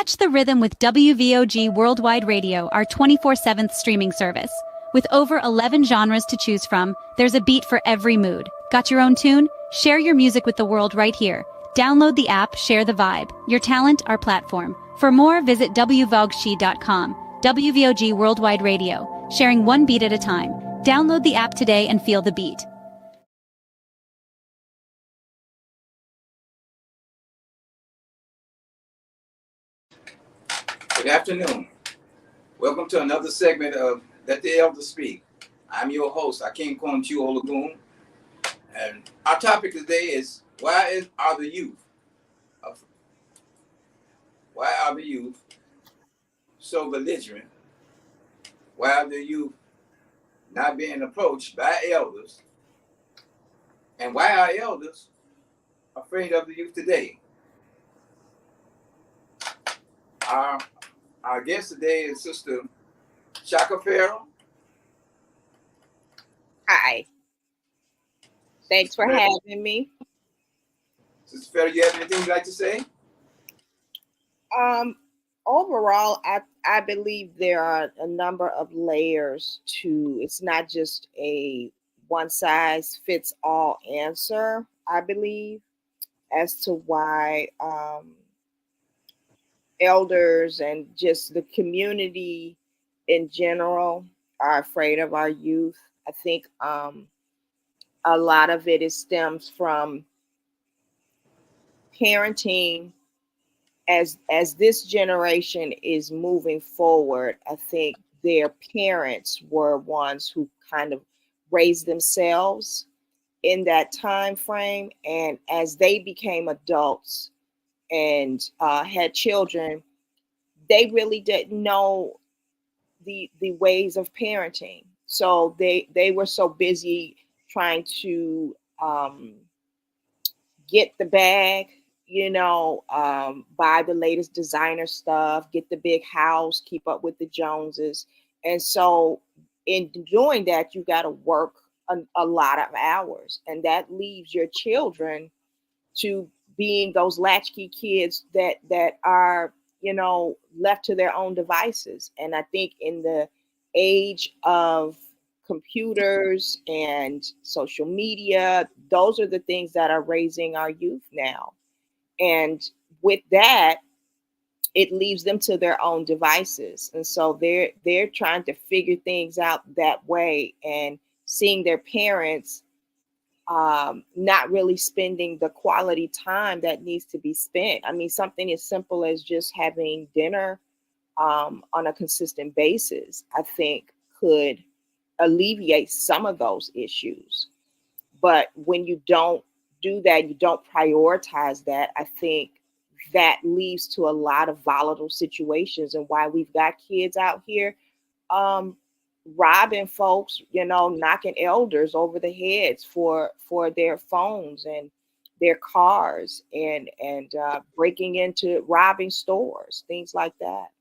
Catch the rhythm with WVOG Worldwide Radio, our 24/7 streaming service. With over 11 genres to choose from, there's a beat for every mood. Got your own tune? Share your music with the world right here. Download the app, share the vibe. Your talent, our platform. For more, visit wvogshi.com. WVOG Worldwide Radio, sharing one beat at a time. Download the app today and feel the beat. Good afternoon. Welcome to another segment of Let the Elders Speak. I'm your host, Akim Konchu Olagun, and our topic today is why are the youth so belligerent? Why are the youth not being approached by elders? And why are elders afraid of the youth today? Our guest today is Sister Shaka Farrell. Hi. Thanks for having me. Sister Farrell, you have anything you'd like to say? Overall, I believe there are a number of layers to, it's not just a one size fits all answer, I believe, as to why elders and just the community in general are afraid of our youth. I think a lot of it stems from parenting. As this generation is moving forward, I think their parents were ones who kind of raised themselves in that time frame, and as they became adults and had children, they really didn't know the ways of parenting. So they were so busy trying to get the bag, buy the latest designer stuff, get the big house, keep up with the Joneses. And so in doing that, you got to work a lot of hours, and that leaves your children to being those latchkey kids that are, left to their own devices. And I think in the age of computers and social media, those are the things that are raising our youth now. And with that, it leaves them to their own devices. And so they're trying to figure things out that way, and seeing their parents not really spending the quality time that needs to be spent. I mean, something as simple as just having dinner on a consistent basis, I think could alleviate some of those issues. But when you don't do that, you don't prioritize that, I think that leads to a lot of volatile situations, and why we've got kids out here robbing folks, knocking elders over the heads for their phones and their cars, and breaking into robbing stores, things like that.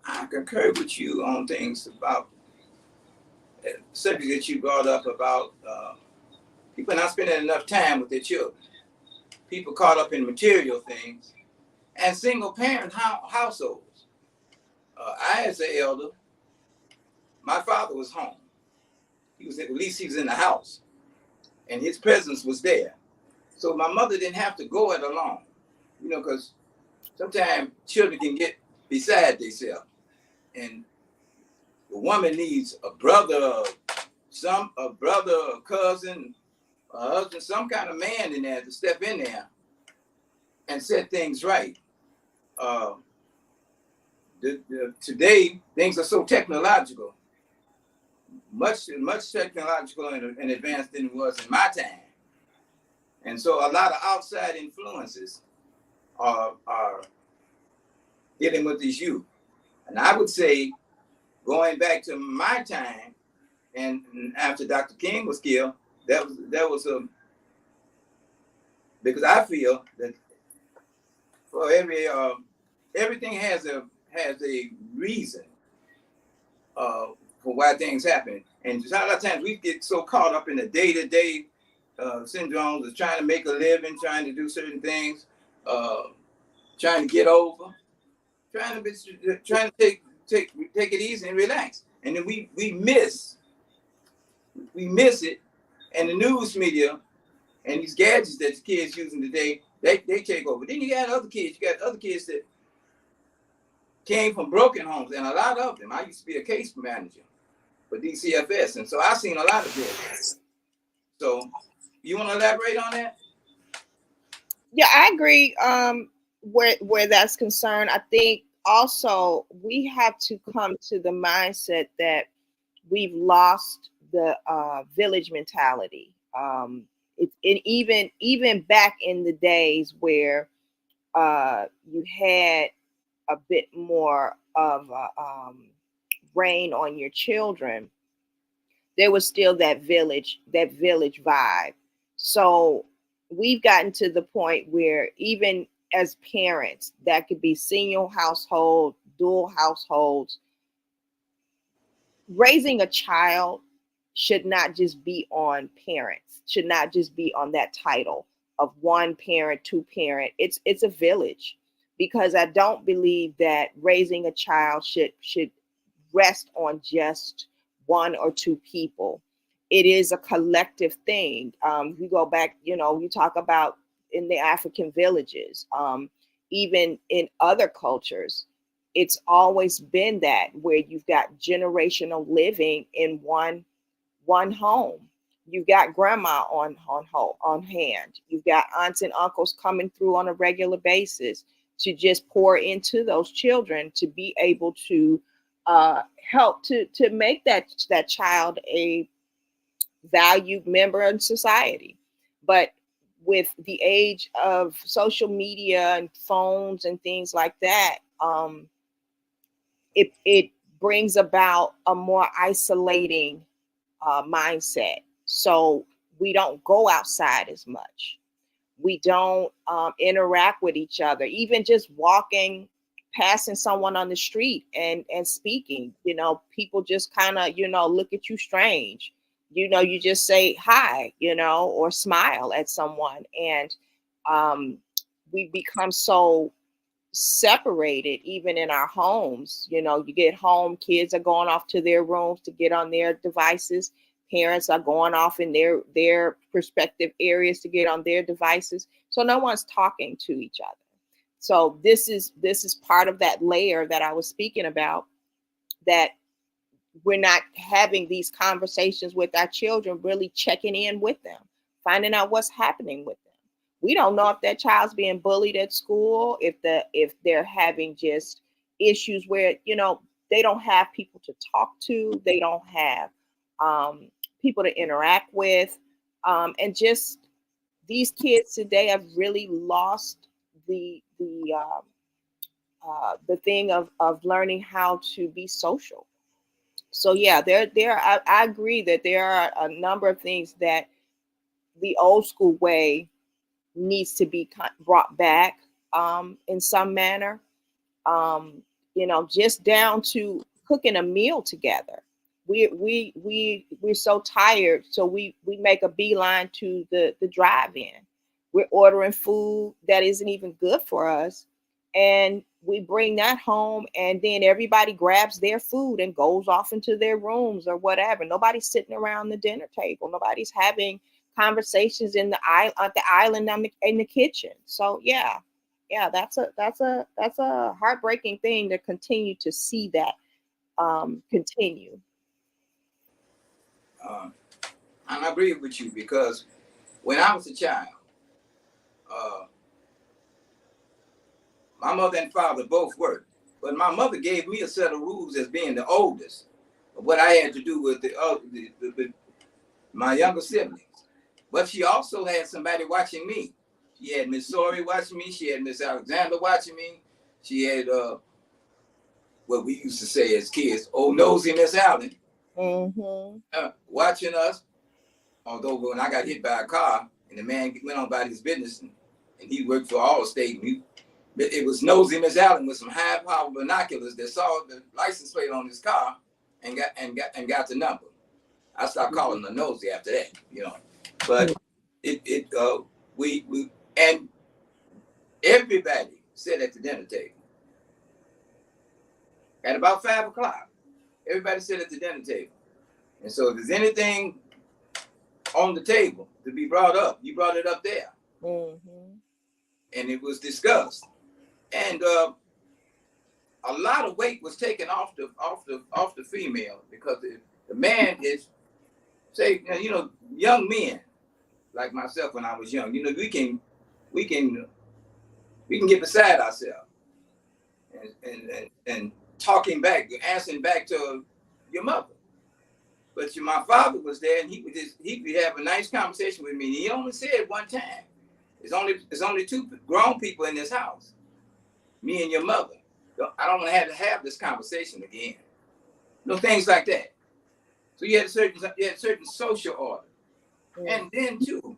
I concur with you on things about the subject that you brought up about people not spending enough time with their children. People caught up in material things and single parent households. I, as an elder, my father was home. At least he was in the house, and his presence was there. So my mother didn't have to go it alone, because sometimes children can get beside themselves, and the woman needs a brother, a cousin, a husband, some kind of man in there to step in there and set things right. Today, things are so technological, much technological and advanced than it was in my time. And so a lot of outside influences are dealing with these youth. And I would say, going back to my time, and after Dr. King was killed, that was because I feel that for everything has a reason for why things happen. And a lot of times we get so caught up in the day-to-day syndromes of trying to make a living, trying to do certain things, trying to get over, trying to take it easy and relax. And then we miss it, and the news media and these gadgets that the kids using today, they take over. Then you got other kids. You got other kids that came from broken homes, and a lot of them. I used to be a case manager for DCFS, and so I've seen a lot of this. So, you want to elaborate on that? Yeah, I agree. Where that's concerned, I think also we have to come to the mindset that we've lost the village mentality. Even back in the days where you had a bit more of reign on your children, there was still that village vibe. So we've gotten to the point where even as parents, that could be single household, dual households, raising a child should not just be on parents, should not just be on that title of one parent, two parent. It's a village, because I don't believe that raising a child should rest on just one or two people. It is a collective thing. We go back, you talk about in the African villages, even in other cultures, it's always been that, where you've got generational living in one home. You've got grandma on hand. You've got aunts and uncles coming through on a regular basis to just pour into those children to be able to help to make that child a valued member in society. But with the age of social media and phones and things like that, it brings about a more isolating mindset. So we don't go outside as much. We don't interact with each other. Even just walking, passing someone on the street and speaking, people just kind of, look at you strange. You just say hi, or smile at someone. And we become so separated, even in our homes. You get home, kids are going off to their rooms to get on their devices. Parents are going off in their respective areas to get on their devices. So no one's talking to each other. So this is part of that layer that I was speaking about, that we're not having these conversations with our children, really checking in with them, finding out what's happening with them. We don't know if that child's being bullied at school, if they're having just issues where, they don't have people to talk to, they don't have people to interact with. And just these kids today have really lost the thing of learning how to be social. So yeah, I agree that there are a number of things that the old school way needs to be brought back in some manner. Just down to cooking a meal together. We're so tired, so we make a beeline to the drive-in. We're ordering food that isn't even good for us, and we bring that home, and then everybody grabs their food and goes off into their rooms or whatever. Nobody's sitting around the dinner table. Nobody's having conversations on the island in the kitchen. So yeah, that's a heartbreaking thing to continue to see that continue. I agree with you, because when I was a child, my mother and father both worked, but my mother gave me a set of rules as being the oldest of what I had to do with my younger siblings. But she also had somebody watching me. She had Miss Sori watching me. She had Miss Alexander watching me. She had what we used to say as kids, old nosy Miss Allen, watching us. Although when I got hit by a car and the man went on about his business, and he worked for Allstate, it was nosy Miss Allen with some high-power binoculars that saw the license plate on his car and got the number. I stopped calling her nosy after that, But we and everybody sat at the dinner table at about 5 o'clock. Everybody sat at the dinner table, and so if there's anything on the table to be brought up, you brought it up there, and it was discussed, and a lot of weight was taken off the female, because the man is, say, young men like myself when I was young, we can get beside ourselves and talking back, answering back to your mother. But my father was there, and he would have a nice conversation with me. And he only said one time, "It's only two grown people in this house, me and your mother. I don't want to have this conversation again." Things like that. So you had a certain social order, and then too,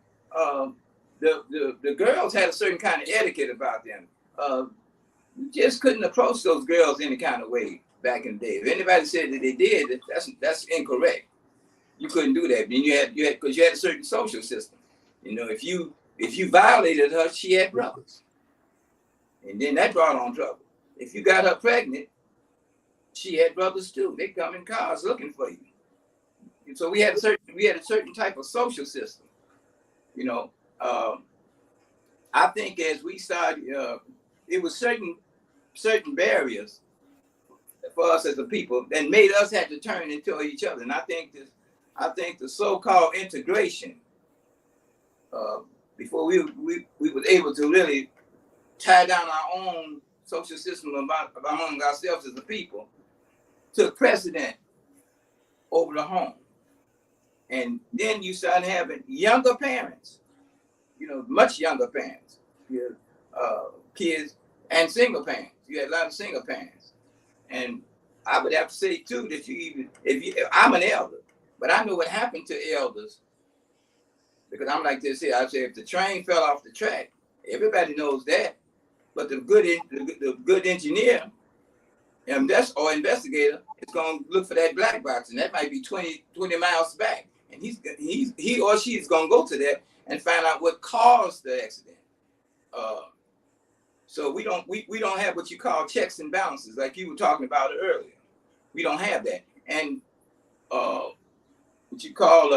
the girls had a certain kind of etiquette about them. You just couldn't approach those girls any kind of way back in the day. If anybody said that they did, that's incorrect. You couldn't do that. Then you had because you had a certain social system. If you violated her, she had brothers, and then that brought on trouble. If you got her pregnant, she had brothers too. They come in cars looking for you. And so we had a certain type of social system. I think as we started, it was certain barriers for us as a people that made us have to turn into each other. And I think the so-called integration, before we were able to really tie down our own social system among ourselves as a people, took precedent over the home. And then you start having younger parents, much younger parents, kids, and single parents. You had a lot of single parents. And I would have to say too that I'm an elder, but I know what happened to elders, because I'm like this here. I say if the train fell off the track, everybody knows that. But the good engineer or investigator is going to look for that black box, and that might be 20 miles back, and he or she is going to go to that and find out what caused the accident. So we don't have what you call checks and balances, like you were talking about earlier. We don't have that, and what you call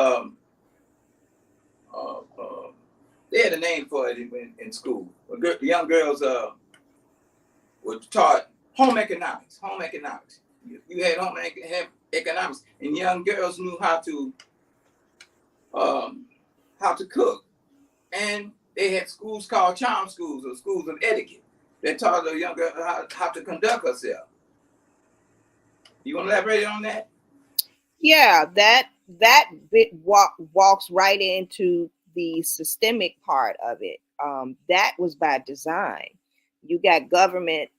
they had a name for it in school. The young girls were taught home economics. You had home economics, and young girls knew how to cook, and they had schools called charm schools or schools of etiquette that taught the young girl how to conduct herself. You want to elaborate on that? Yeah, that bit walks right into the systemic part of it. That was by design. You got government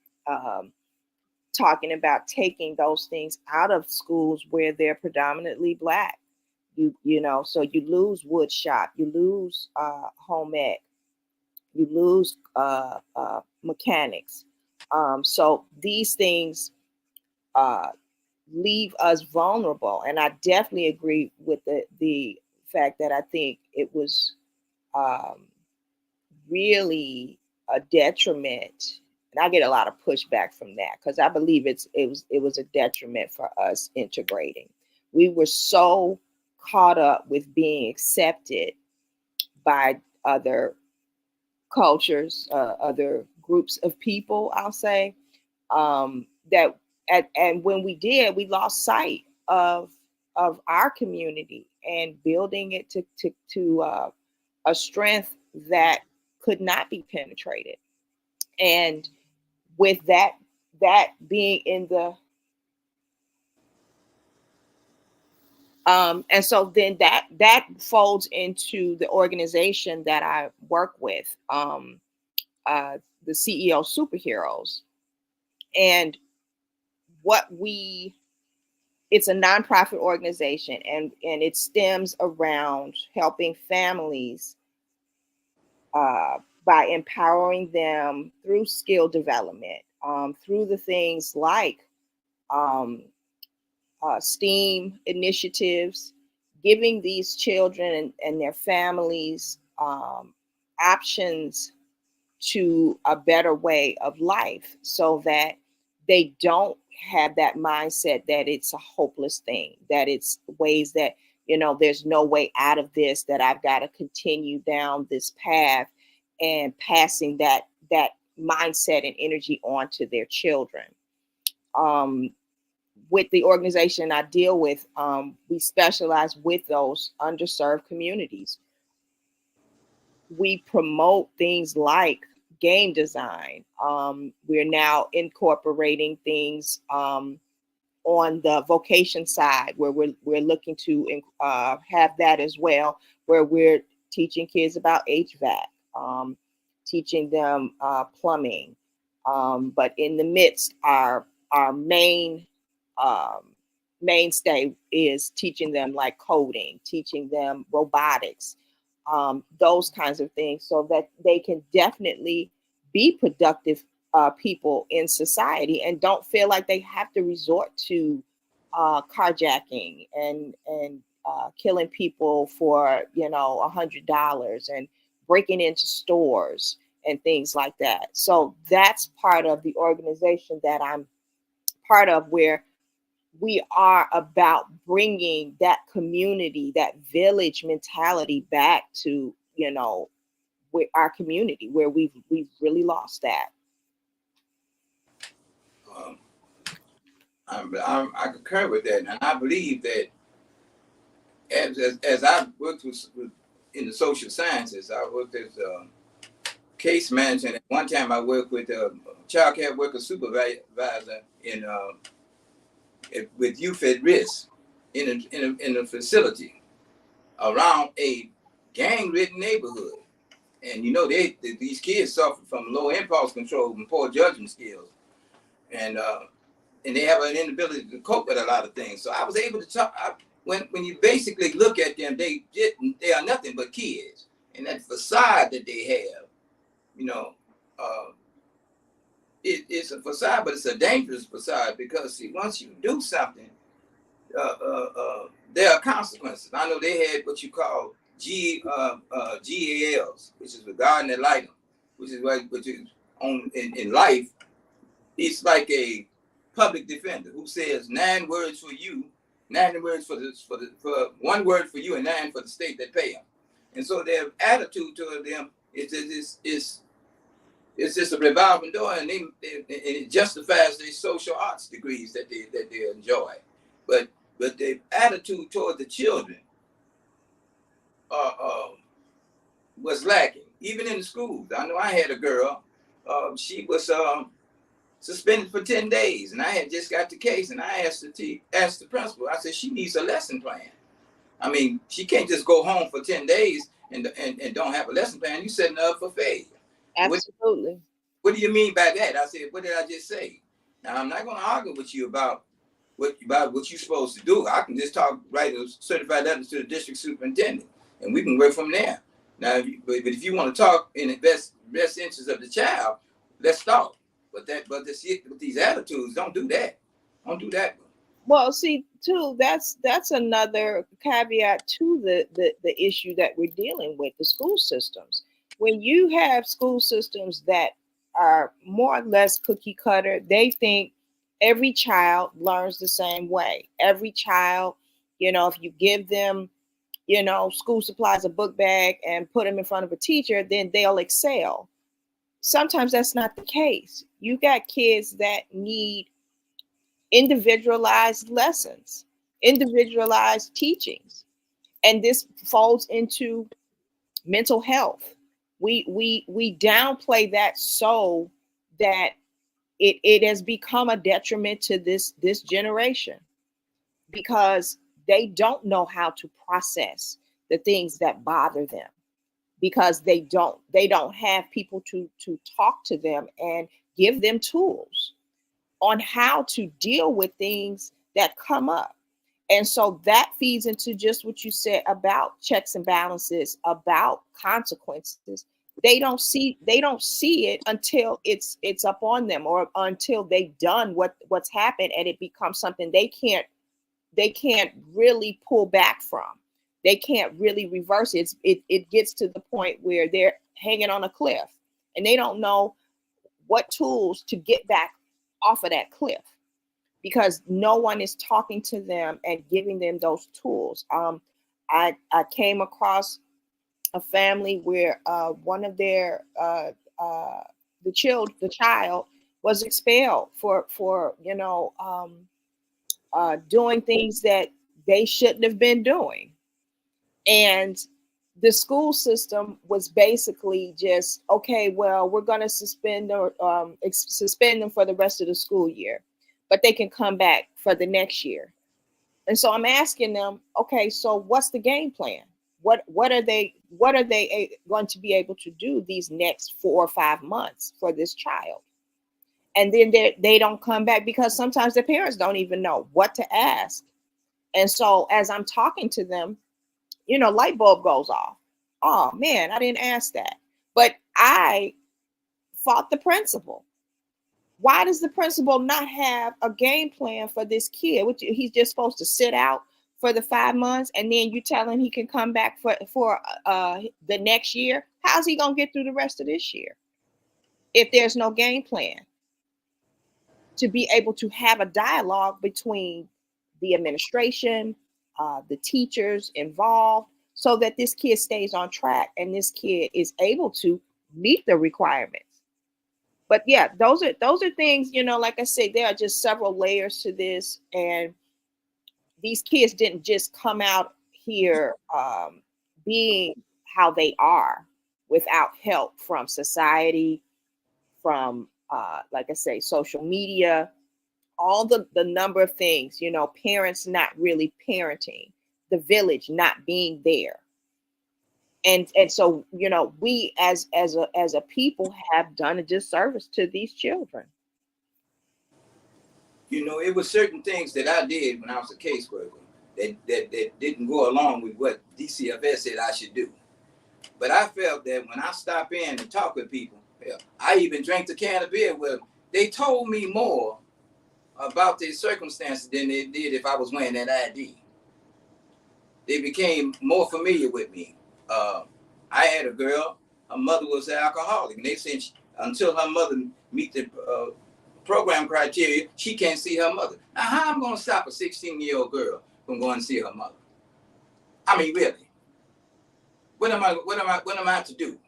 talking about taking those things out of schools where they're predominantly Black. So you lose wood shop, you lose home ec, you lose mechanics. So these things leave us vulnerable. And I definitely agree with the fact that I think it was really a detriment. And I get a lot of pushback from that because I believe it was a detriment for us integrating. We were so caught up with being accepted by other cultures, other groups of people, I'll say, that and when we did, we lost sight of our community and building it to a strength that could not be penetrated. And with that being in the and so then that folds into the organization that I work with, the CEO Superheroes. And it's a nonprofit organization, and it stems around helping families by empowering them through skill development, through the things like STEAM initiatives, giving these children and their families options to a better way of life, so that they don't have that mindset that it's a hopeless thing, that it's ways that, there's no way out of this, that I've got to continue down this path, and passing that mindset and energy on to their children. With the organization I deal with, we specialize with those underserved communities. We promote things like game design. We're now incorporating things on the vocation side, where we're looking to have that as well, where we're teaching kids about HVAC, teaching them plumbing. But in the midst, our mainstay is teaching them like coding, teaching them robotics, those kinds of things, so that they can definitely be productive people in society, and don't feel like they have to resort to carjacking and killing people for $100, and breaking into stores and things like that. So that's part of the organization that I'm part of, where we are about bringing that community, that village mentality back to, with our community, where we've really lost that. I concur with that, and I believe that as I worked in the social sciences, I worked as a case manager, and at one time I worked with a child care worker supervisor with youth at risk in a facility around a gang-ridden neighborhood. And these kids suffer from low impulse control and poor judgment skills, and they have an inability to cope with a lot of things. So I was able to talk. When you basically look at them, they are nothing but kids, and that facade that they have, it's a facade, but it's a dangerous facade, because once you do something, there are consequences. I know they had what you call GALs, which is regarding the item, which is in life. It's like a public defender who says 9 words for you, 9 words for 1 word for you, and 9 for the state that pay them. And so their attitude toward them is it's just a revolving door, and it justifies their social arts degrees that they enjoy. But the attitude toward the children was lacking, even in the schools. I know I had a girl, she was suspended for 10 days, and I had just got the case, and I asked the principal, I said, she needs a lesson plan. I mean, she can't just go home for 10 days and don't have a lesson plan. You're setting her up for failure. Absolutely. What do you mean by that? I said, what did I just say? Now, I'm not going to argue with you about what you're supposed to do. I can just write a certified letter to the district superintendent, and we can work from there. Now, but if you want to talk in the best interest of the child, let's talk. But these attitudes, don't do that. Don't do that. Well, see, too, that's another caveat to the issue that we're dealing with, the school systems. When you have school systems that are more or less cookie cutter, they think every child learns the same way. Every child, if you give them, school supplies, a book bag, and put them in front of a teacher, then they'll excel. Sometimes that's not the case. You got kids that need individualized lessons, individualized teachings, and this falls into mental health. We downplay that so that it has become a detriment to this generation, because they don't know how to process the things that bother them, because they don't have people to talk to them and give them tools on how to deal with things that come up. And so that feeds into just what you said about checks and balances, about consequences. They don't see it until it's up on them, or until they've done what's happened, and it becomes something they can't really pull back from. they can't really reverse it. It gets to the point where they're hanging on a cliff and they don't know what tools to get back off of that cliff because no one is talking to them and giving them those tools. I came across a family where one of their the child was expelled for doing things that they shouldn't have been doing, and the school system was basically just, okay, well, we're going to suspend them for the rest of the school year, but they can come back for the next year. And so I'm asking them, okay, so what's the game plan? What are they going to be able to do these next 4 or 5 months for this child? And then they don't come back because sometimes the parents don't even know what to ask. And so as I'm talking to them, light bulb goes off. Oh man, I didn't ask that. But I fought the principal. Why does the principal not have a game plan for this kid? He's just supposed to sit out for the 5 months, and then you tell him he can come back for the next year? How's he gonna get through the rest of this year if there's no game plan to be able to have a dialogue between the administration, the teachers involved, so that this kid stays on track and this kid is able to meet the requirements? But yeah, those are things, like I said, there are just several layers to this. And these kids didn't just come out here being how they are without help from society, from, like I say, social media, all the number of things, parents not really parenting, the village not being there. And so, we as a people have done a disservice to these children. It was certain things that I did when I was a caseworker that didn't go along with what DCFS said I should do. But I felt that when I stop in and talk with people, I even drank the can of beer with them, they told me more about their circumstances than they did if I was wearing that ID. They became more familiar with me. I had a girl, her mother was an alcoholic, and they said until her mother meet the program criteria, she can't see her mother. Now, how am I going to stop a 16-year-old girl from going to see her mother? I mean, really, what am I to do?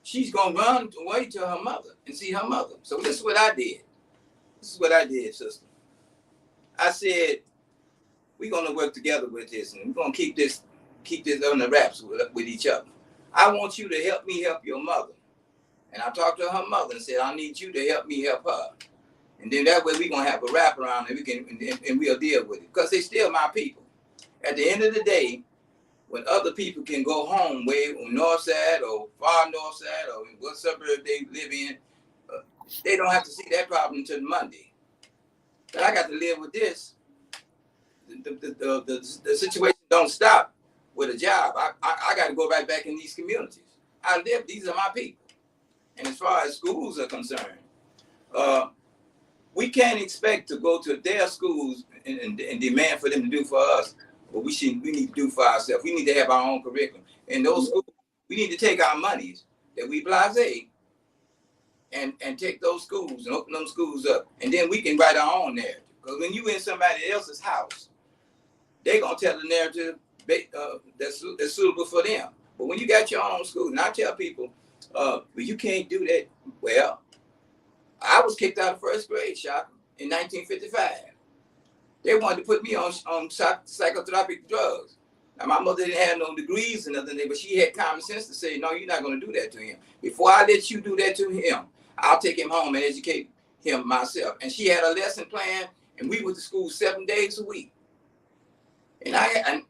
She's going to run away to her mother and see her mother. So this is what I did. Sister. I said, we're going to work together with this, and we're going to keep this on the wraps with each other. I want you to help me help your mother. And I talked to her mother and said, I need you to help me help her. And then that way we're going to have a wraparound and we'll deal with it. Because they're still my people. At the end of the day, when other people can go home way on north side or far north side or in what suburb they live in, they don't have to see that problem until Monday. But I got to live with this. The situation don't stop with a job. I got to go right back in these communities. These are my people. And as far as schools are concerned, we can't expect to go to their schools and demand for them to do for us what we need to do for ourselves. We need to have our own curriculum. And those schools, we need to take our monies that we blase and take those schools and open them schools up. And then we can write our own narrative. Because when you in somebody else's house, they're going to tell the narrative that's suitable for them. But when you got your own school, and I tell people, well, you can't do that. Well, I was kicked out of first grade, Shaka, in 1955. They wanted to put me on psychotropic drugs. Now, my mother didn't have no degrees and nothing, but she had common sense to say, no, you're not going to do that to him. Before I let you do that to him, I'll take him home and educate him myself. And she had a lesson plan, and we went to school 7 days a week. And I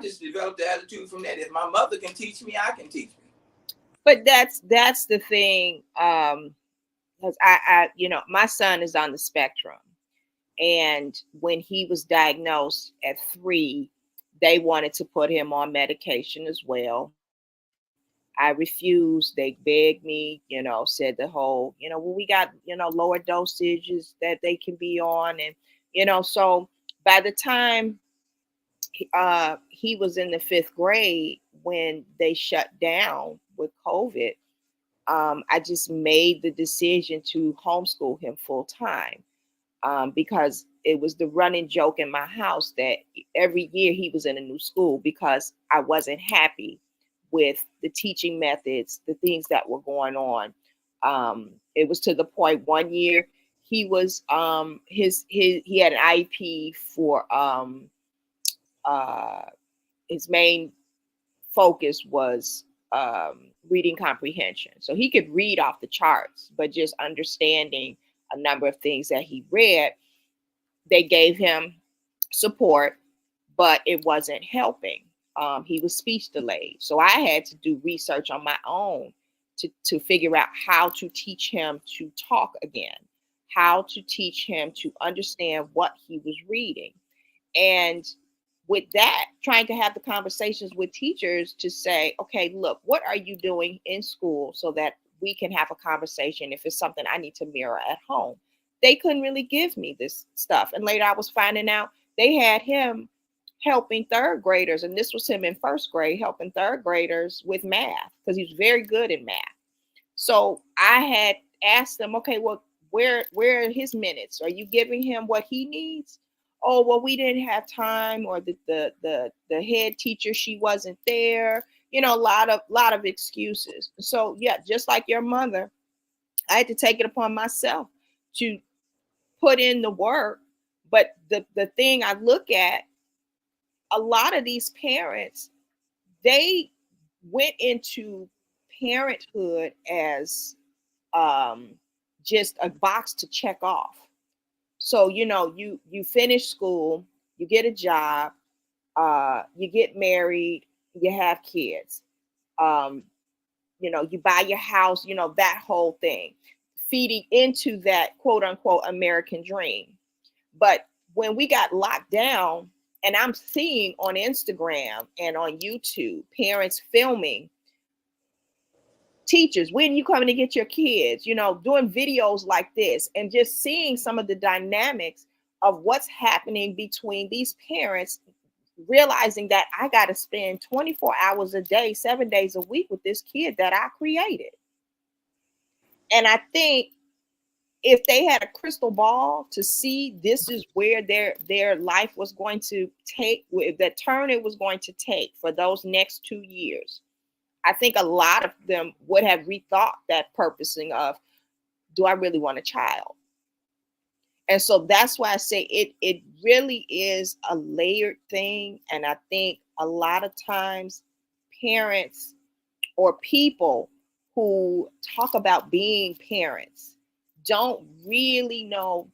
just developed the attitude from that. If my mother can teach me, I can teach me. But that's the thing. Because I my son is on the spectrum, and when he was diagnosed at 3, they wanted to put him on medication as well. I refused. They begged me, said the whole, well, we got, lower dosages that they can be on. And, so by the time he was in the 5th grade when they shut down with COVID. I just made the decision to homeschool him full time, because it was the running joke in my house that every year he was in a new school because I wasn't happy with the teaching methods, the things that were going on. It was to the point one year he was he had an IEP for his main focus was reading comprehension. So he could read off the charts, but just understanding a number of things that he read, they gave him support, but it wasn't helping. He was speech delayed. So I had to do research on my own to figure out how to teach him to talk again, how to teach him to understand what he was reading. And with that, trying to have the conversations with teachers to say, okay, look, what are you doing in school so that we can have a conversation if it's something I need to mirror at home? They couldn't really give me this stuff. And later I was finding out they had him helping 3rd graders. And this was him in 1st grade, helping 3rd graders with math because he was very good in math. So I had asked them, okay, well, where are his minutes? Are you giving him what he needs? Oh, well, we didn't have time, or the head teacher, she wasn't there. You know, a lot of excuses. So yeah, just like your mother, I had to take it upon myself to put in the work. But the thing I look at, a lot of these parents, they went into parenthood as just a box to check off. So, you know, you finish school, you get a job, you get married, you have kids, you know, you buy your house, you know, that whole thing, feeding into that quote unquote American dream. But when we got locked down, and I'm seeing on Instagram and on YouTube, parents filming teachers, when you coming to get your kids, you know, doing videos like this, and just seeing some of the dynamics of what's happening between these parents, realizing that I got to spend 24 hours a day, 7 days a week with this kid that I created. And I think if they had a crystal ball to see this is where their life was going to take, the turn it was going to take for those next 2 years, I think a lot of them would have rethought that purposing of, do I really want a child? And so that's why I say it really is a layered thing. And I think a lot of times parents or people who talk about being parents don't really know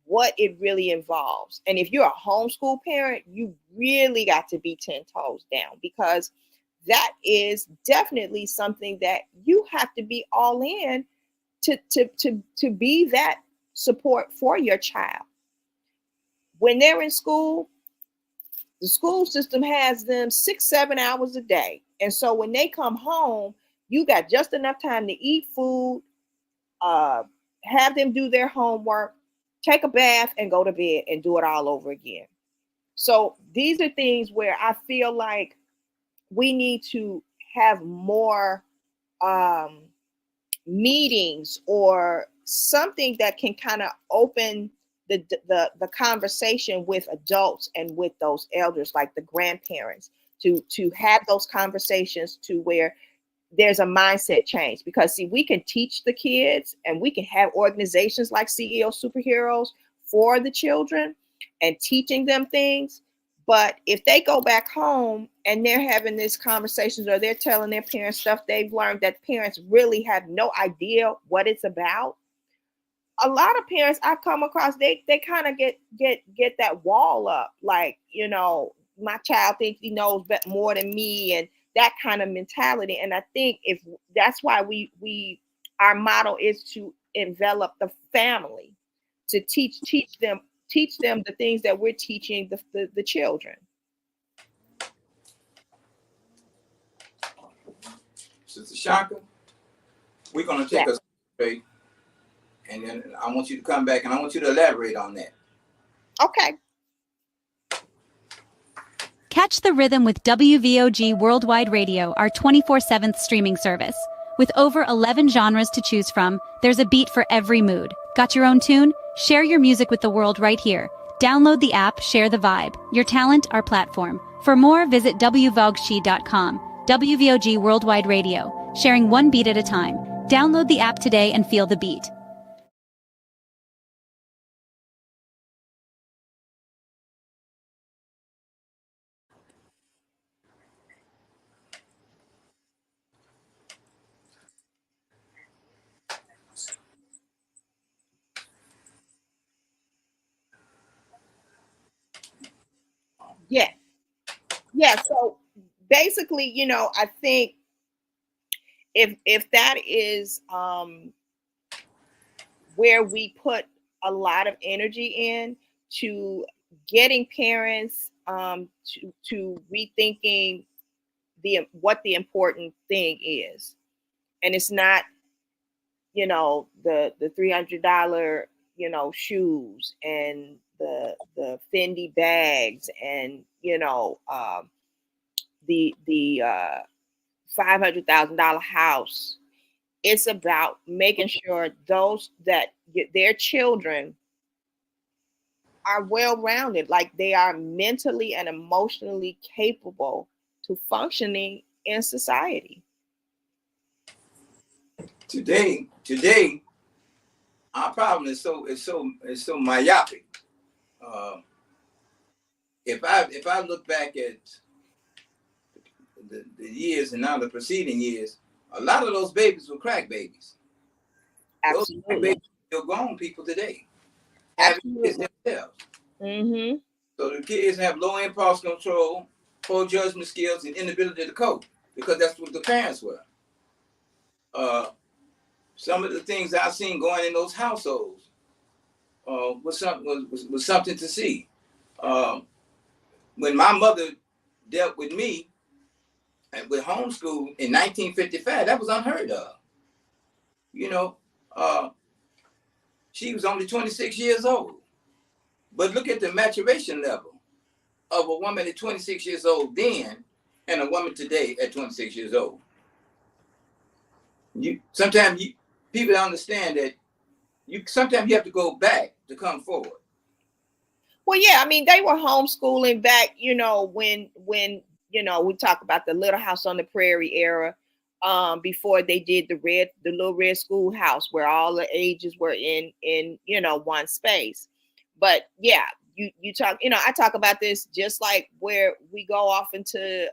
what it really involves. And if you're a homeschool parent, you really got to be 10 toes down, because that is definitely something that you have to be all in to be that support for your child. When they're in school, the school system has them 6-7 hours a day. And so when they come home, you got just enough time to eat food, have them do their homework, take a bath, and go to bed and do it all over again. So these are things where I feel like we need to have more meetings or something that can kind of open the conversation with adults and with those elders, like the grandparents, to have those conversations to where there's a mindset change. Because see, we can teach the kids and we can have organizations like CEO Superheroes for the children and teaching them things. But if they go back home and they're having these conversations, or they're telling their parents stuff they've learned that parents really have no idea what it's about, a lot of parents I come across, they kind of get that wall up, like, you know, my child thinks he knows more than me, and that kind of mentality. And I think if that's why our model is to envelop the family, to teach them the things that we're teaching the children. Sister Shaka, we're going to take a break, and then I want you to come back and I want you to elaborate on that. Okay. Catch the rhythm with WVOG Worldwide Radio, our 24/7 streaming service. With over 11 genres to choose from, there's a beat for every mood. Got your own tune? Share your music with the world right here. Download the app, share the vibe. Your talent, our platform. For more, visit wvogchi.com. WVOG Worldwide Radio, sharing one beat at a time. Download the app today and feel the beat. Yeah. Yeah. So basically, I think if that is where we put a lot of energy in to getting parents to rethinking what the important thing is, and it's not the $300 shoes and the Fendi bags and the $500,000 house. It's about making sure those that their children are well-rounded, like they are mentally and emotionally capable to functioning in society. Today, our problem is so myopic. If I look back at the years and now the preceding years, a lot of those babies were crack babies. Absolutely. Those crack babies are still grown people today. Absolutely. Having kids themselves. Mm-hmm. So the kids have low impulse control, poor judgment skills, and inability to cope because that's what the parents were. Some of the things I've seen going in those households was something to see. When my mother dealt with me and with homeschool in 1955, that was unheard of. She was only 26 years old. But look at the maturation level of a woman at 26 years old then and a woman today at 26 years old. Sometimes people don't understand that sometimes you have to go back to come forward. Well, yeah, I mean, they were homeschooling back, when we talk about the Little House on the Prairie era, before they did the little red schoolhouse where all the ages were in one space. But yeah, you talk, I talk about this just like where we go off into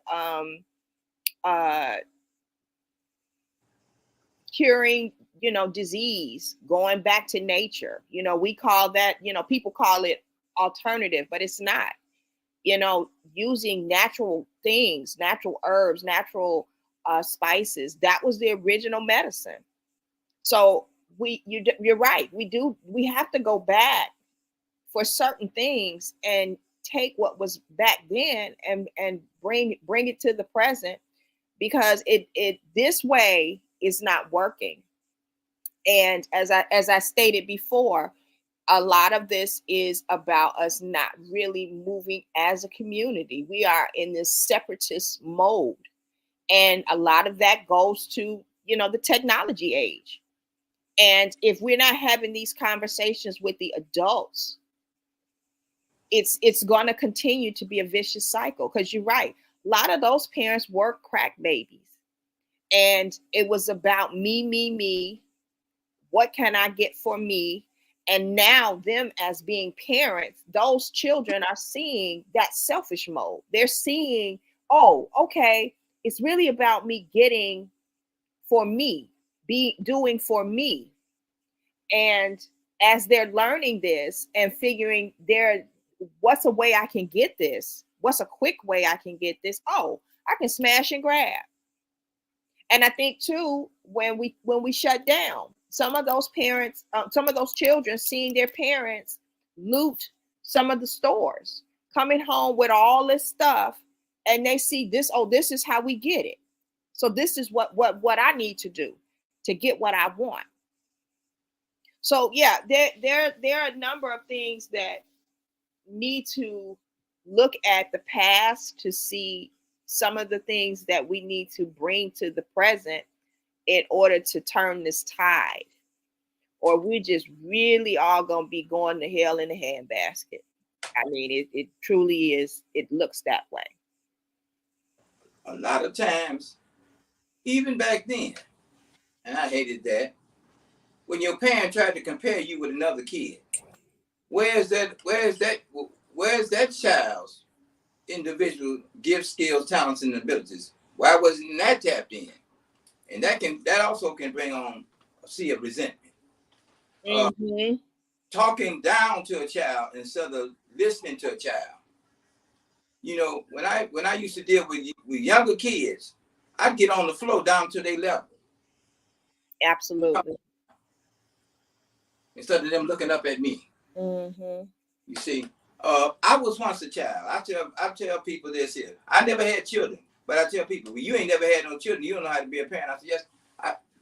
curing disease, going back to nature. We call that, people call it alternative, but it's not. Using natural things, natural herbs, natural spices. That was the original medicine. So you're right. We have to go back for certain things and take what was back then and bring it to the present, because it this way is not working. And as I stated before, a lot of this is about us not really moving as a community. We are in this separatist mode. And a lot of that goes to, the technology age. And if we're not having these conversations with the adults, it's going to continue to be a vicious cycle. Because you're right. A lot of those parents were crack babies. And it was about me. What can I get for me? And now them as being parents, those children are seeing that selfish mode. They're seeing, oh, okay, it's really about me getting for me, doing for me. And as they're learning this and figuring what's a way I can get this? What's a quick way I can get this? Oh, I can smash and grab. And I think too, when we shut down, some of those parents, some of those children seeing their parents loot some of the stores, coming home with all this stuff, and they see this, oh, this is how we get it. So this is what I need to do to get what I want. So yeah, there are a number of things that need to look at the past to see some of the things that we need to bring to the present in order to turn this tide, or we're just really all going to be going to hell in a handbasket. I mean, it truly is. It looks that way. A lot of times, even back then, and I hated that, when your parent tried to compare you with another kid, where's that child's individual gifts, skills, talents, and abilities? Why wasn't that tapped in? And that also can bring on a sea of resentment. Talking down to a child instead of listening to a child. You know, when I used to deal with younger kids, I'd get on the floor down to their level. Absolutely. Instead of them looking up at me. Mm-hmm. You see, I was once a child. I tell people this here. I never had children, but I tell people, well, you ain't never had no children. You don't know how to be a parent. I said, yes,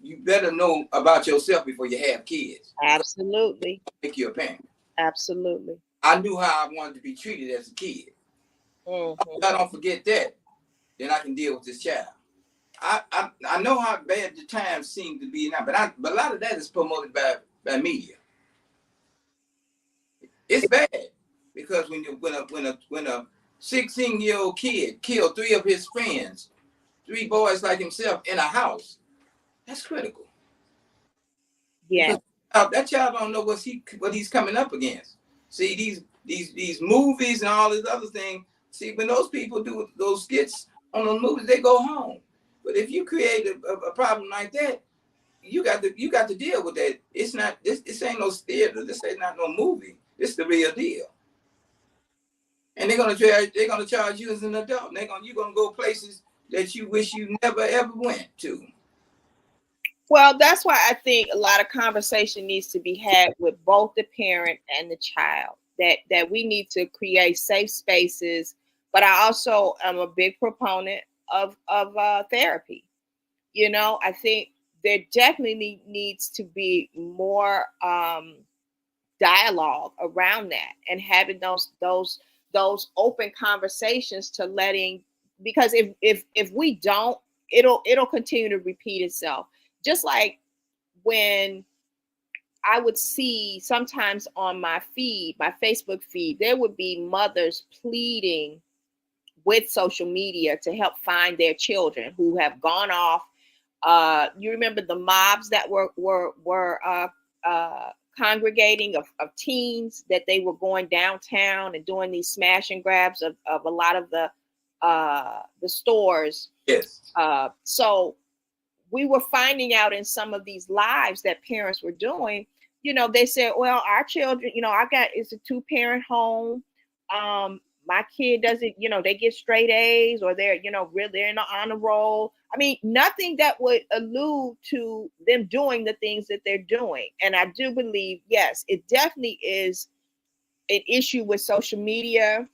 you better know about yourself before you have kids. Absolutely. Make you a parent. Absolutely. I knew how I wanted to be treated as a kid. Mm-hmm. If I don't forget that, then I can deal with this child. I know how bad the times seem to be now, but a lot of that is promoted by media. It's bad because when a 16-year-old kid killed 3 of his friends, 3 boys like himself in a house, that's critical. Yeah. Because that child don't know what he's coming up against. See, these movies and all this other thing. See, when those people do those skits on those movies, they go home. But if you create a problem like that, you got to deal with that. It's not this ain't no theater. This ain't not no movie. It's the real deal. And they're gonna charge you as an adult. You're gonna go places that you wish you never ever went to. Well, that's why I think a lot of conversation needs to be had with both the parent and the child. That we need to create safe spaces. But I also am a big proponent of therapy. You know, I think there definitely needs to be more dialogue around that, and having those open conversations to letting, because if we don't, it'll continue to repeat itself. Just like when I would see sometimes on my Facebook feed, there would be mothers pleading with social media to help find their children who have gone off. You remember the mobs that were congregating of teens, that they were going downtown and doing these smash and grabs of a lot of the stores. Yes. So we were finding out in some of these lives that parents were doing, you know, they said, well, our children, you know, it's a 2-parent home. My kid doesn't, you know, they get straight A's, or they're, you know, really in the honor roll. I mean, nothing that would allude to them doing the things that they're doing. And I do believe, yes, it definitely is an issue with social media,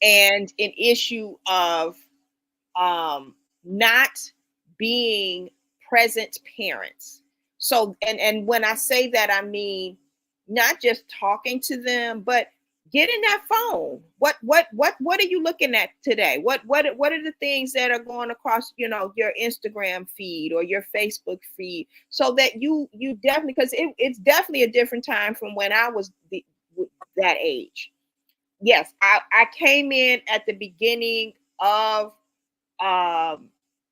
and an issue of not being present parents. So, and when I say that, I mean not just talking to them, but get in that phone. What are you looking at today? What are the things that are going across, you know, your Instagram feed or your Facebook feed, so that you definitely, because it's definitely a different time from when I was that age. Yes, I came in at the beginning of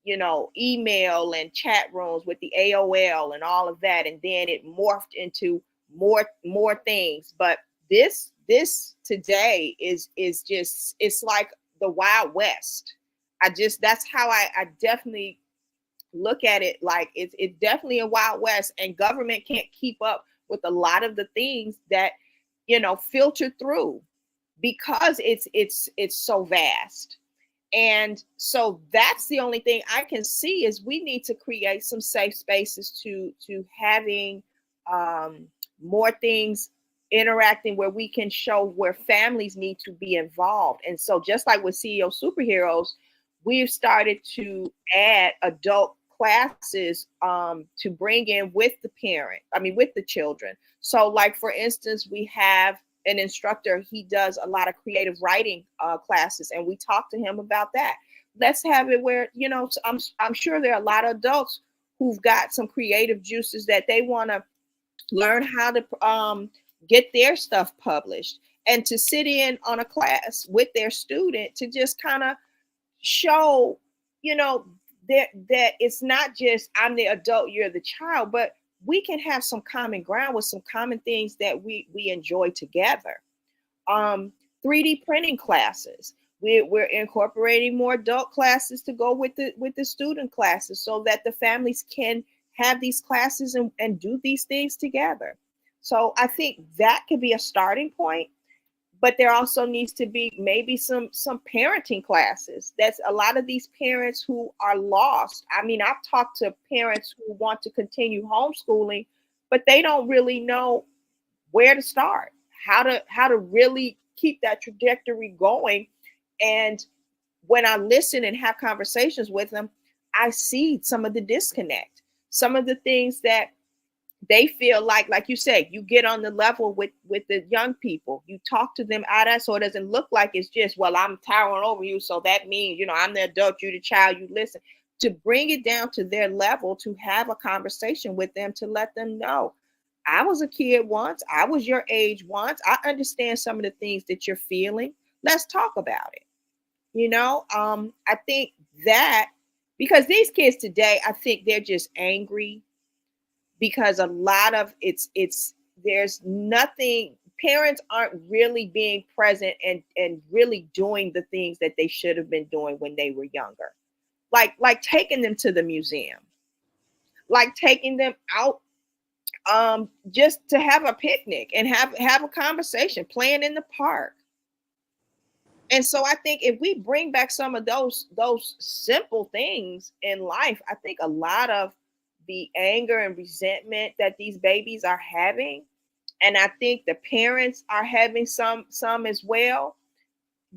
you know, email and chat rooms with the AOL and all of that, and then it morphed into more things. But this today is just, it's like the Wild West. That's how I definitely look at it. Like it's definitely a Wild West, and government can't keep up with a lot of the things that, you know, filter through, because it's so vast. And so that's the only thing I can see, is we need to create some safe spaces to having more things interacting, where we can show where families need to be involved. And so just like with CEO Superheroes, we've started to add adult classes to bring in with the with the children. So like, for instance, we have an instructor. He does a lot of creative writing classes, and we talked to him about that. Let's have it where, you know, I'm sure there are a lot of adults who've got some creative juices that they want to learn how to get their stuff published, and to sit in on a class with their student to just kind of show, you know, that it's not just I'm the adult, you're the child, but we can have some common ground with some common things that we enjoy together. 3D printing classes. We're incorporating more adult classes to go with the student classes so that the families can have these classes and do these things together. So I think that could be a starting point. But there also needs to be maybe some parenting classes. That's a lot of these parents who are lost. I mean, I've talked to parents who want to continue homeschooling, but they don't really know where to start, how to really keep that trajectory going. And when I listen and have conversations with them, I see some of the disconnect, some of the things that they feel like you said, you get on the level with the young people, you talk to them out of, so it doesn't look like it's just, well, I'm towering over you, so that means, you know, I'm the adult, you the child, you listen. To bring it down to their level, to have a conversation with them, to let them know, I was a kid once, I was your age once, I understand some of the things that you're feeling. Let's talk about it. You know, I think that because these kids today, I think they're just angry because a lot of there's nothing, parents aren't really being present and really doing the things that they should have been doing when they were younger. Like taking them to the museum, like taking them out just to have a picnic and have a conversation, playing in the park. And so I think if we bring back some of those simple things in life, I think a lot of the anger and resentment that these babies are having, and I think the parents are having some as well,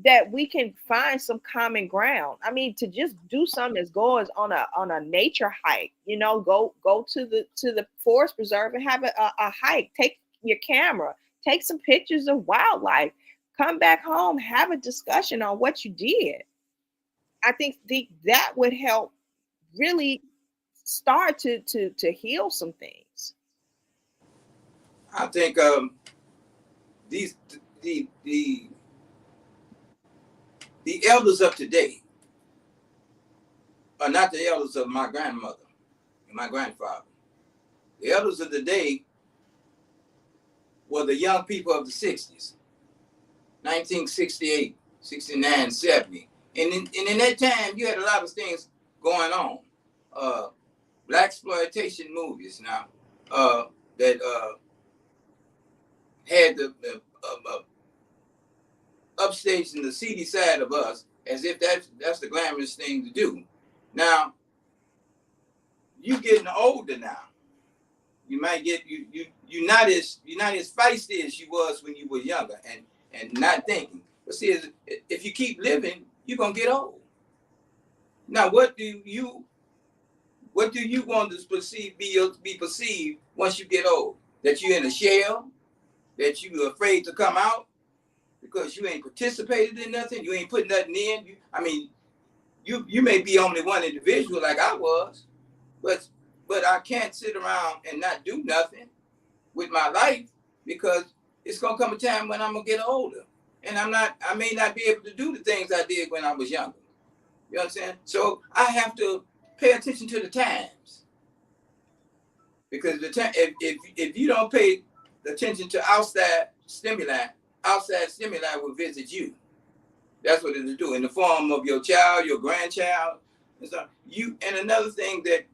that we can find some common ground. I mean, to just do something as go as on a nature hike, you know, go to the forest preserve and have a hike, take your camera, take some pictures of wildlife, come back home, have a discussion on what you did. I think that would help really start to heal some things. I think these the elders of today are not the elders of my grandmother and my grandfather. The elders of the day were the young people of the 60s, 1968, 69, 70. And in that time, you had a lot of things going on. Black exploitation movies now that had the upstage in the seedy side of us, as if that's the glamorous thing to do. Now, you getting older now. You might get you're not as feisty as you was when you were younger and not thinking. But see, if you keep living, you're gonna get old. Now, what do you want to be perceived once you get old? That you're in a shell? That you're afraid to come out because you ain't participated in nothing? You ain't put nothing in? You may be only one individual like I was, but I can't sit around and not do nothing with my life, because it's gonna come a time when I'm gonna get older, and I may not be able to do the things I did when I was younger. You know what I'm saying? So I have to pay attention to the times, because if you don't pay attention to outside stimuli will visit you. That's what it'll do in the form of your child, your grandchild, and so and another thing that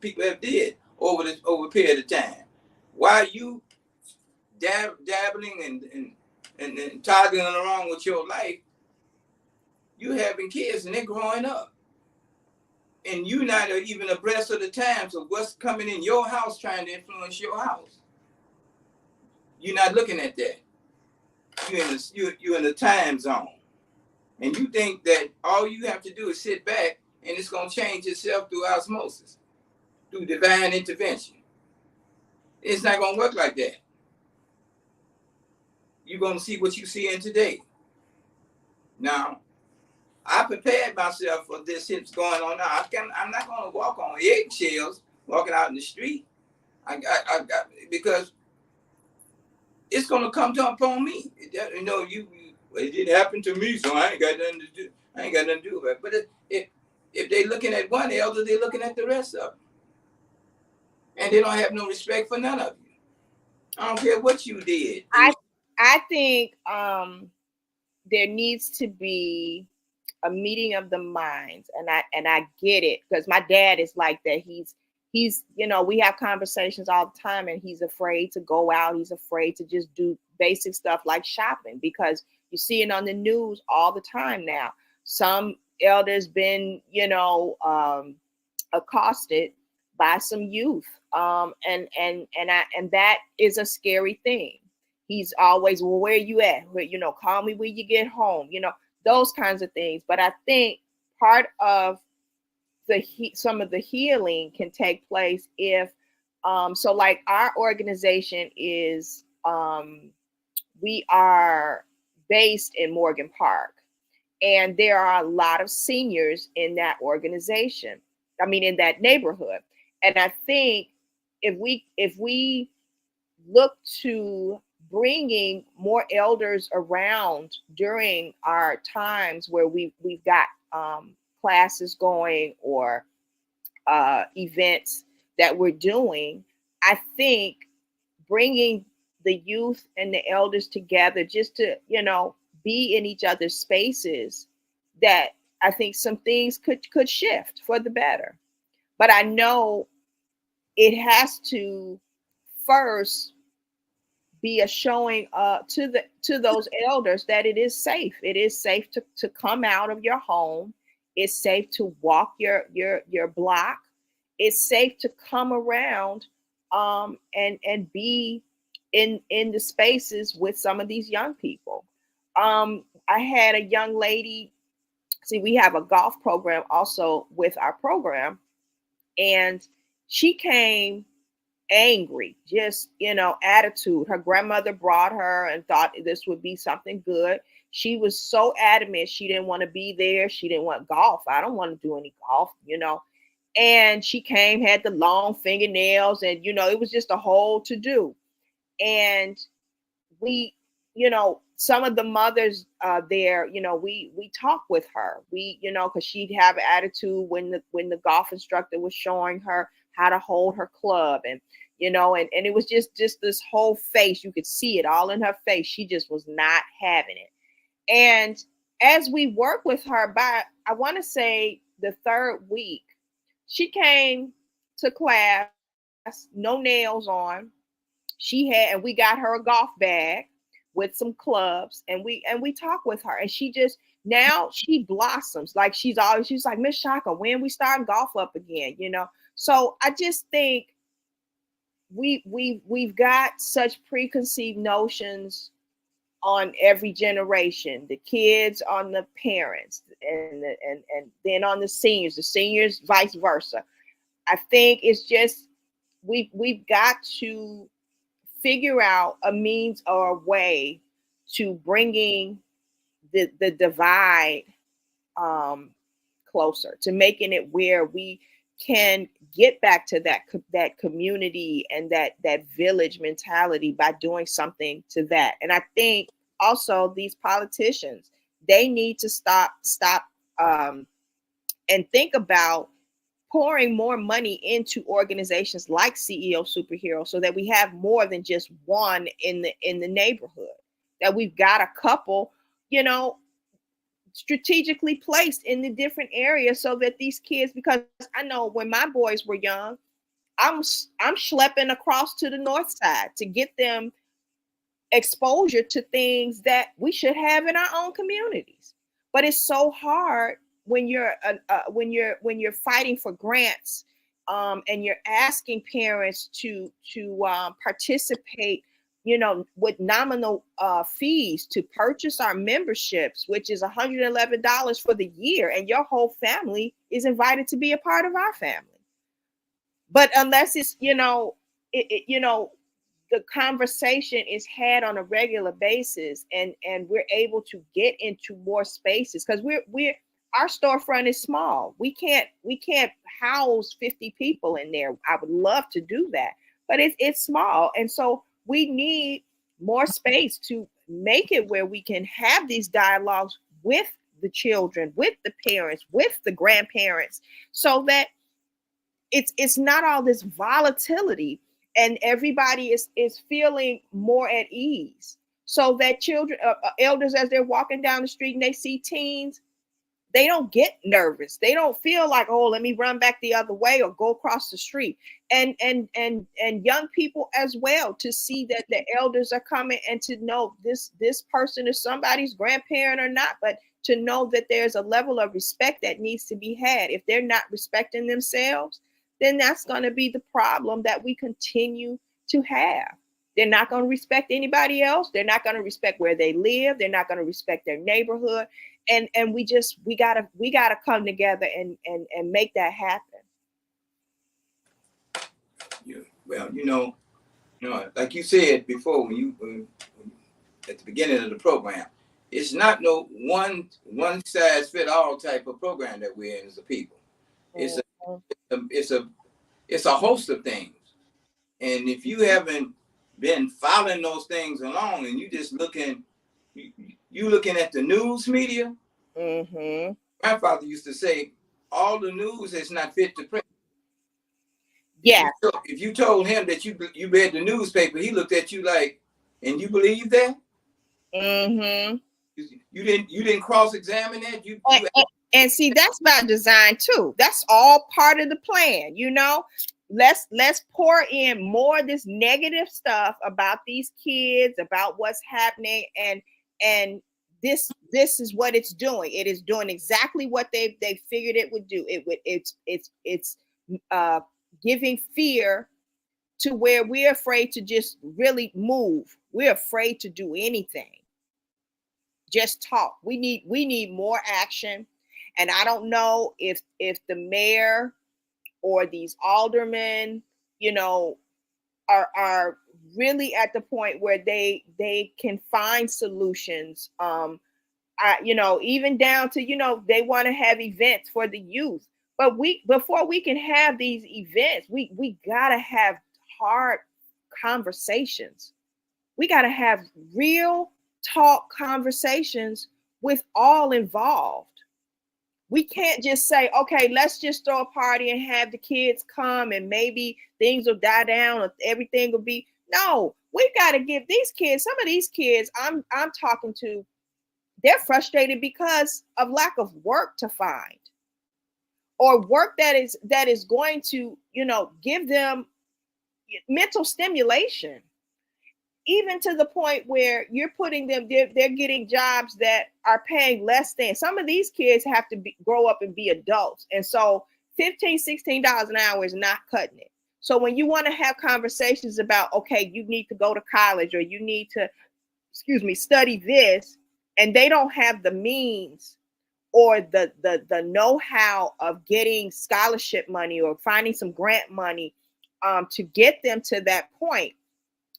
people have did over a period of time, while you dabbling and toggling around with your life, you having kids and they're growing up, and you not even abreast of the times of what's coming in your house trying to influence your house. You're not looking at that. You're in the time zone, and you think that all you have to do is sit back and it's going to change itself through osmosis, through divine intervention. It's not going to work like that. you're going to see what you see in today. Now, I prepared myself for this that's going on now. I'm not going to walk on eggshells walking out in the street. I got because it's going to come upon me. It didn't happen to me, so I ain't got nothing to do. I ain't got nothing to do with it. But if they're looking at one elder, they're looking at the rest of them, and they don't have no respect for none of you. I don't care what you did. I think there needs to be a meeting of the minds, and I get it, because my dad is like that. He's we have conversations all the time, and he's afraid to go out. He's afraid to just do basic stuff like shopping, because you see it on the news all the time now. Some elders been accosted by some youth, and that is a scary thing. He's always, well, where you at? Call me when you get home. Those kinds of things. But I think part of some of the healing can take place if so like our organization is we are based in Morgan Park, and there are a lot of seniors in that organization. I mean, in that neighborhood. And I think if we look to bringing more elders around during our times where we've got classes going or events that we're doing, I think bringing the youth and the elders together just to, be in each other's spaces, that I think some things could shift for the better. But I know it has to first be a showing to those elders that it is safe. It is safe to come out of your home. It's safe to walk your block. It's safe to come around and be in the spaces with some of these young people. I had a young lady. See, we have a golf program also with our program, and she came angry, just attitude. Her grandmother brought her and thought this would be something good. She was so adamant she didn't want to be there. She didn't want golf. I don't want to do any golf, And she came, had the long fingernails, and it was just a whole to do. And we, some of the mothers there, we talked with her. We, because she'd have attitude when the golf instructor was showing her how to hold her club, and and it was just this whole face. You could see it all in her face. She just was not having it. And as we work with her, by I want to say the third week, she came to class, no nails on. And we got her a golf bag with some clubs, and we talked with her, and now she blossoms. Like she's like, Miss Shaka, when we starting golf up again, So I just think we've got such preconceived notions on every generation, the kids on the parents, and then on the seniors vice versa. I think it's just we've got to figure out a means or a way to bringing the divide closer, to making it where we can get back to that community and that village mentality by doing something to that. And I think also these politicians, they need to stop and think about pouring more money into organizations like CEO Superhero, so that we have more than just one in the neighborhood, that we've got a couple, strategically placed in the different areas, so that these kids, because I know when my boys were young, I'm schlepping across to the north side to get them exposure to things that we should have in our own communities. But it's so hard when you're fighting for grants, and you're asking parents to participate, with nominal fees to purchase our memberships, which is $111 for the year, and your whole family is invited to be a part of our family. But unless it's the conversation is had on a regular basis, and we're able to get into more spaces, because we're our storefront is small. We can't house 50 people in there. I would love to do that, but it's small. And so we need more space to make it where we can have these dialogues with the children, with the parents, with the grandparents, so that it's not all this volatility, and everybody is feeling more at ease, so that children, elders, as they're walking down the street and they see teens, they don't get nervous. They don't feel like, oh, let me run back the other way or go across the street. And young people as well, to see that the elders are coming, and to know this person is somebody's grandparent or not, but to know that there's a level of respect that needs to be had. If they're not respecting themselves, then that's going to be the problem that we continue to have. They're not going to respect anybody else. They're not going to respect where they live. They're not going to respect their neighborhood. And we gotta come together and make that happen. Yeah. Well, like you said before, when at the beginning of the program, it's not no one size fit all type of program that we're in as a people. It's it's a host of things, and if you haven't been following those things along, and you just looking at the news media. Mm-hmm. My father used to say, all the news is not fit to print. Yeah. If you told him that you read the newspaper, he looked at you like, and you believe that? Mm-hmm. You didn't cross-examine that? And see, that's by design too. That's all part of the plan, Let's pour in more of this negative stuff about these kids, about what's happening, and this is what it's doing. It is doing exactly what they figured it would do. It's giving fear to where we're afraid to just really move. We're afraid to do anything. Just talk. We need more action. And I don't know if the mayor or these aldermen, are really at the point where they can find solutions. Even down to, they want to have events for the youth. But before we can have these events, we gotta have hard conversations. We gotta have real talk conversations with all involved. We can't just say, okay, let's just throw a party and have the kids come and maybe things will die down or everything will be. No, we got to give these kids, some of these kids I'm talking to, they're frustrated because of lack of work to find, or work that is going to, give them mental stimulation. Even to the point where you're putting them, they're getting jobs that are paying less than. Some of these kids have to grow up and be adults. And so $15, $16 an hour is not cutting it. So when you want to have conversations about, okay, you need to go to college, or you need to, study this, and they don't have the means or the know-how of getting scholarship money or finding some grant money to get them to that point.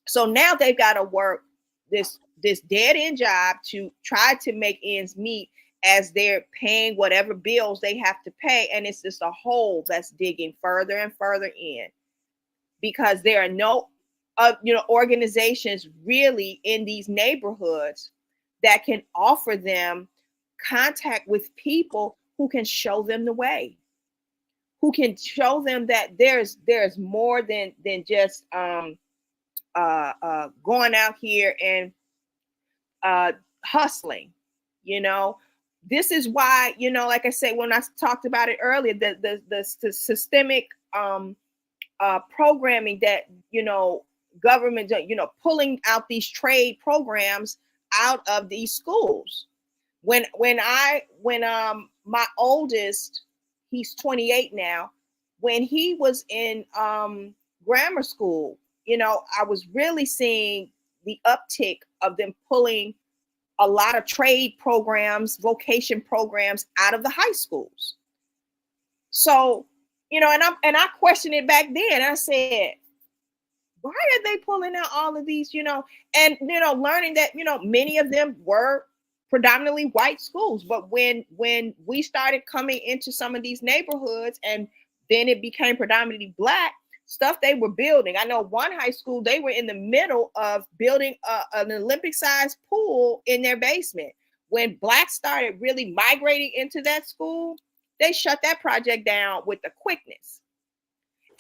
So now they've got to work this dead end job to try to make ends meet as they're paying whatever bills they have to pay. And it's just a hole that's digging further and further in, because there are no organizations really in these neighborhoods that can offer them contact with people who can show them the way, who can show them that there's more than just going out here and hustling. This is why, like I said, when I talked about it earlier, the systemic programming that government, pulling out these trade programs out of these schools. When my oldest, he's 28 now, when he was in grammar school, I was really seeing the uptick of them pulling a lot of trade programs, vocation programs out of the high schools. So, and I questioned it back then. I said, why are they pulling out all of these, and, learning that, many of them were predominantly white schools. But when we started coming into some of these neighborhoods and then it became predominantly Black, stuff they were building. I know one high school, they were in the middle of building an Olympic-sized pool in their basement. When Blacks started really migrating into that school, they shut that project down with the quickness.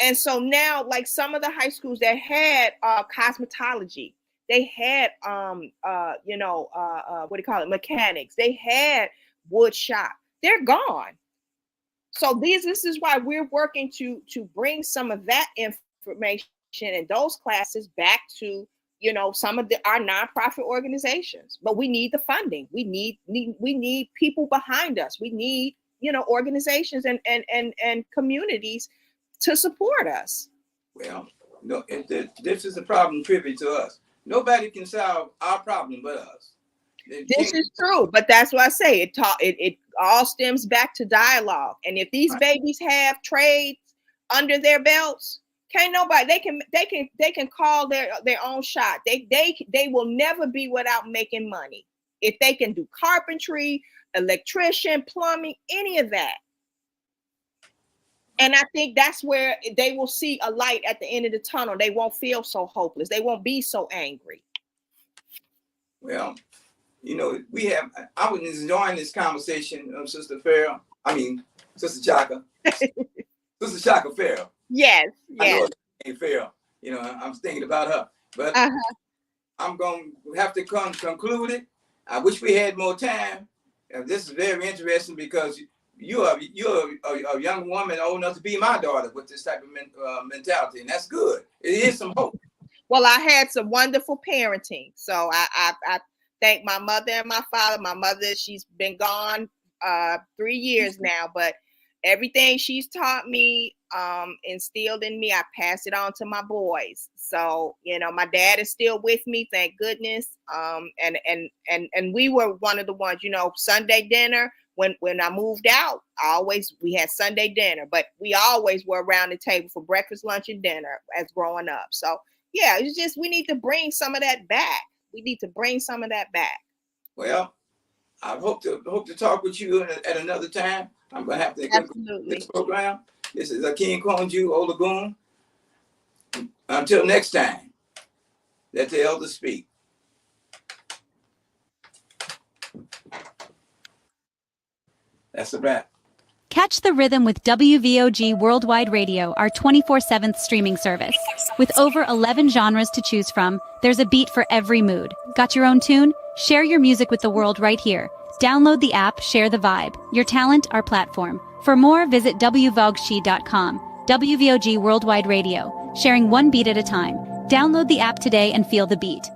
And so now, like some of the high schools that had cosmetology, they had mechanics, they had wood shop, they're gone. So this is why we're working to bring some of that information and those classes back to some of our nonprofit organizations. But we need the funding. We need people behind us. We need organizations and communities to support us. Well, no, this is a problem privy to us. Nobody can solve our problem but us. This is true, but that's what I say. It all stems back to dialogue. And if these babies have trades under their belts, can't nobody. They can call their own shot. They will never be without making money if they can do carpentry, electrician, plumbing, any of that. And I think that's where they will see a light at the end of the tunnel. They won't feel so hopeless. They won't be so angry. Well, I was enjoying this conversation, Sister Farrell. Sister Chaka. Sister Chaka Farrell. Yes. I know it ain't Farrell. I'm thinking about her. But I'm going to have to conclude it. I wish we had more time. This is very interesting because you're a young woman old enough to be my daughter with this type of mentality, and that's good. It is some hope. Well, I had some wonderful parenting, so I thank my mother and my father. My mother, she's been gone 3 years now, but everything she's taught me, instilled in me, I pass it on to my boys. So, my dad is still with me, thank goodness. And we were one of the ones, Sunday dinner. When I moved out, we had Sunday dinner, but we always were around the table for breakfast, lunch, and dinner as growing up. So yeah, it's just, we need to bring some of that back. Well, I hope to talk with you at another time. I'm going to have to conclude this program. This is Akeem Konju Olagun. Until next time, let the elders speak. That's a wrap. Catch the rhythm with WVOG Worldwide Radio, our 24/7 streaming service. With over 11 genres to choose from, there's a beat for every mood. Got your own tune? Share your music with the world right here. Download the app, share the vibe. Your talent, our platform. For more, visit wvogshi.com. WVOG Worldwide Radio, sharing one beat at a time. Download the app today and feel the beat.